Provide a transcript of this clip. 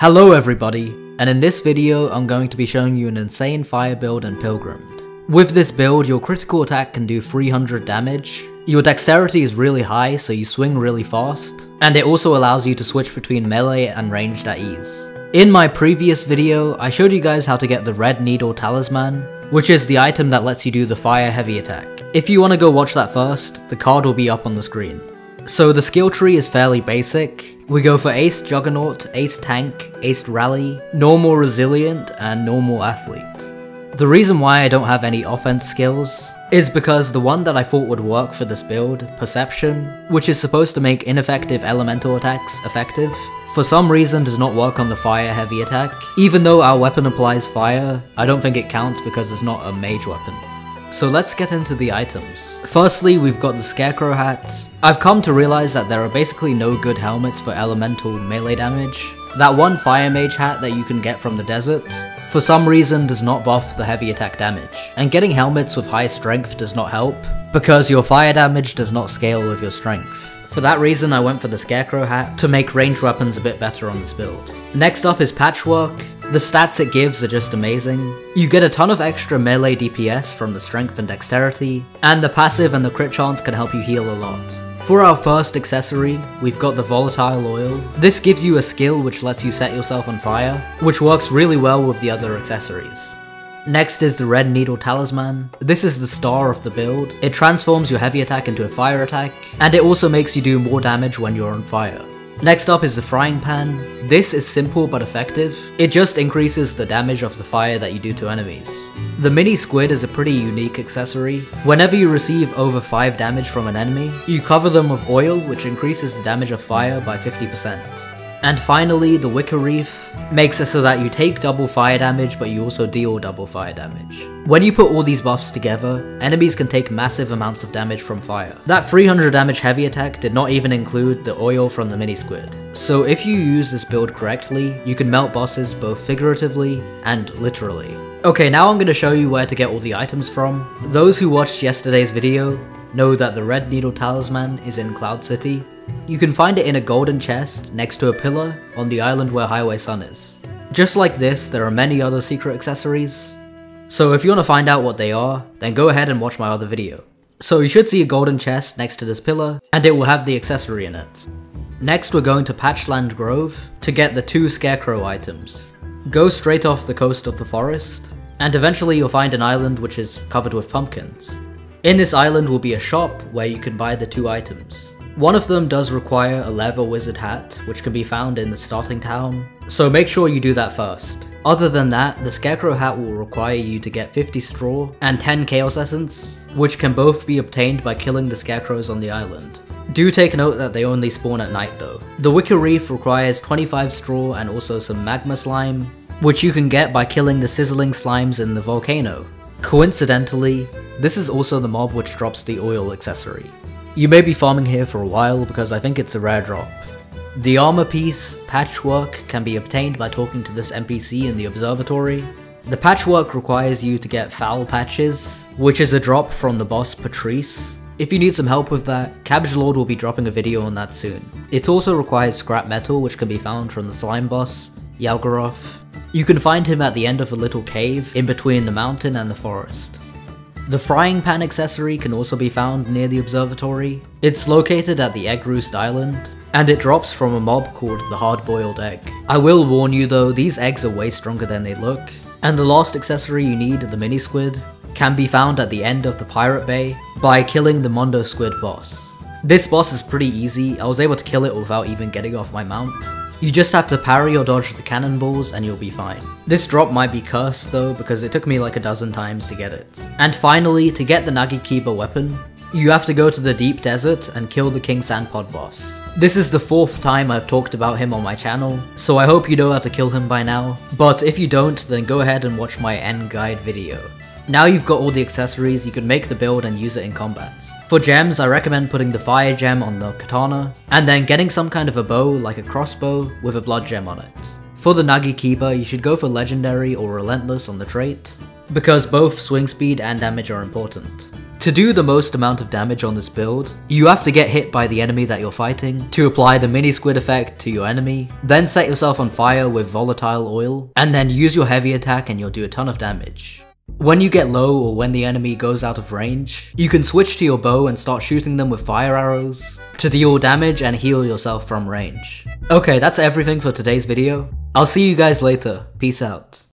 Hello everybody, and in this video I'm going to be showing you an insane fire build in Pilgrammed. With this build, your critical attack can do 300 damage, your dexterity is really high so you swing really fast, and it also allows you to switch between melee and ranged at ease. In my previous video, I showed you guys how to get the red Needle Talisman, which is the item that lets you do the fire heavy attack. If you want to go watch that first, the card will be up on the screen. So the skill tree is fairly basic. We go for Ace Juggernaut, Ace Tank, Ace Rally, Normal Resilient, and Normal Athlete. The reason why I don't have any offense skills is because the one that I thought would work for this build, Perception, which is supposed to make ineffective elemental attacks effective, for some reason does not work on the fire heavy attack. Even though our weapon applies fire, I don't think it counts because it's not a mage weapon. So let's get into the items. Firstly, we've got the Scarecrow hat. I've come to realize that there are basically no good helmets for elemental melee damage. That one fire mage hat that you can get from the desert, for some reason does not buff the heavy attack damage. And getting helmets with high strength does not help, because your fire damage does not scale with your strength. For that reason I went for the Scarecrow hat to make ranged weapons a bit better on this build. Next up is Patchwork. The stats it gives are just amazing. You get a ton of extra melee DPS from the strength and dexterity, and the passive and the crit chance can help you heal a lot. For our first accessory, we've got the Volatile Oil. This gives you a skill which lets you set yourself on fire, which works really well with the other accessories. Next is the red Needle Talisman. This is the star of the build. It transforms your heavy attack into a fire attack, and it also makes you do more damage when you're on fire. Next up is the Frying Pan. This is simple but effective. It just increases the damage of the fire that you do to enemies. The mini Squid is a pretty unique accessory. Whenever you receive over 5 damage from an enemy, you cover them with oil, which increases the damage of fire by 50%. And finally, the Wicker Wreath makes it so that you take double fire damage, but you also deal double fire damage. When you put all these buffs together, enemies can take massive amounts of damage from fire. That 300 damage heavy attack did not even include the oil from the mini Squid. So if you use this build correctly, you can melt bosses both figuratively and literally. Okay, now I'm going to show you where to get all the items from. Those who watched yesterday's video know that the red Needle Talisman is in Cloud City. You can find it in a golden chest next to a pillar on the island where Highway Sun is. Just like this, there are many other secret accessories. So if you want to find out what they are, then go ahead and watch my other video. So you should see a golden chest next to this pillar, and it will have the accessory in it. Next we're going to Patchland Grove to get the 2 Scarecrow items. Go straight off the coast of the forest, and eventually you'll find an island which is covered with pumpkins. In this island will be a shop where you can buy the 2 items. One of them does require a leather wizard hat, which can be found in the starting town, so make sure you do that first. Other than that, the Scarecrow hat will require you to get 50 straw and 10 chaos essence, which can both be obtained by killing the scarecrows on the island. Do take note that they only spawn at night though. The Wicker Wreath requires 25 straw and also some magma slime, which you can get by killing the sizzling slimes in the volcano. Coincidentally, this is also the mob which drops the oil accessory. You may be farming here for a while because I think it's a rare drop. The armor piece, Patchwork, can be obtained by talking to this NPC in the observatory. The Patchwork requires you to get Foul Patches, which is a drop from the boss Patrice. If you need some help with that, Cabbage Lord will be dropping a video on that soon. It also requires Scrap Metal, which can be found from the slime boss, Yalgaroth. You can find him at the end of a little cave in between the mountain and the forest. The Frying Pan accessory can also be found near the observatory. It's located at the Egg Roost Island, and it drops from a mob called the Hard-Boiled Egg. I will warn you though, these eggs are way stronger than they look. And the last accessory you need, the mini Squid, can be found at the end of the Pirate Bay by killing the Mondo Squid boss. This boss is pretty easy. I was able to kill it without even getting off my mount. You just have to parry or dodge the cannonballs and you'll be fine. This drop might be cursed though, because it took me like a dozen times to get it. And finally, to get the Nagikiba weapon, you have to go to the deep desert and kill the King Sandpod boss. This is the 4th time I've talked about him on my channel, so I hope you know how to kill him by now. But if you don't, then go ahead and watch my end guide video. Now you've got all the accessories, you can make the build and use it in combat. For gems, I recommend putting the fire gem on the katana, and then getting some kind of a bow, like a crossbow, with a blood gem on it. For the Nagikiba, you should go for legendary or relentless on the trait, because both swing speed and damage are important. To do the most amount of damage on this build, you have to get hit by the enemy that you're fighting, to apply the mini squid effect to your enemy, then set yourself on fire with Volatile Oil, and then use your heavy attack and you'll do a ton of damage. When you get low or when the enemy goes out of range, you can switch to your bow and start shooting them with fire arrows to deal damage and heal yourself from range. Okay, that's everything for today's video. I'll see you guys later. Peace out.